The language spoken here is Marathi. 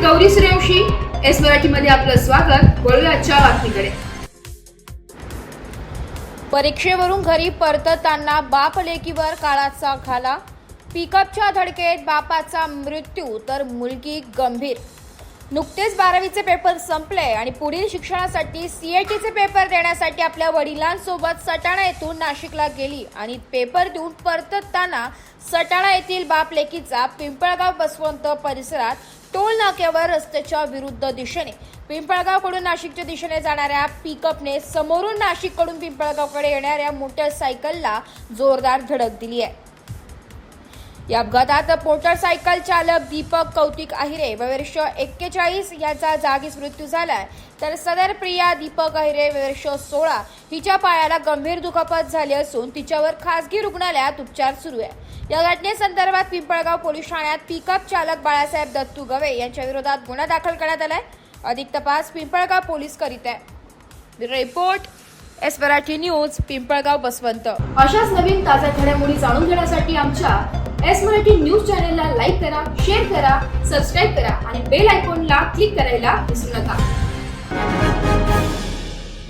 गौरी सूर्यवंशी. एस मराठीमध्ये आपलं स्वागत. वळूया आजच्या बातमीकडे. परीक्षेवरून घरी परतताना बाप लेकीवर काळाचा घाला. पिकअपच्या धडकेत बापाचा मृत्यू तर मुलगी गंभीर. नुकतेच 12वीचे पेपर संपले आणि पुढील शिक्षणासाठी सीएटीचे पेपर देण्यासाठी आपल्या वडिलांसोबत सटाणा येथून नाशिकला गेली आणि पेपर देऊन परतताना सटाणा येथील बाप लेकीचा पिंपळगाव बसवंत परिसरात टोल नाक्यावर रस्त्याच्या विरुद्ध दिशेने पिंपळगावकडून नाशिकच्या दिशेने जाणाऱ्या पिकअपने समोरून नाशिककडून पिंपळगावकडे येणाऱ्या मोटरसायकलला जोरदार धडक दिली आहे. या अपघातात मोटरसायकल चालक दीपक कौतिक आहिरे वर्ष 41 याचा जागीच मृत्यू झालाय, तर सदर प्रिया दीपक आहिरे वर्ष 16 हिच्या पायाला गंभीर दुखापत झाली असून तिच्यावर खासगी रुग्णालयात उपचार सुरू आहे. या घटनेसंदर्भात पिंपळगाव पोलीस ठाण्यात पिकअप चालक बाळासाहेब दत्तू गवे यांच्या विरोधात गुन्हा दाखल करण्यात आलाय. अधिक तपास पिंपळगाव पोलीस करीत आहे. Report S Marathi news, Pimpalgaon Baswant. अशाच नवीन ताज्या घडामोडी जाणून घेण्यासाठी आमच्या एस मराठी न्यूज चॅनलला लाईक करा, शेअर करा, सबस्क्राईब करा आणि बेल आयकॉनला क्लिक करायला विसरू नका.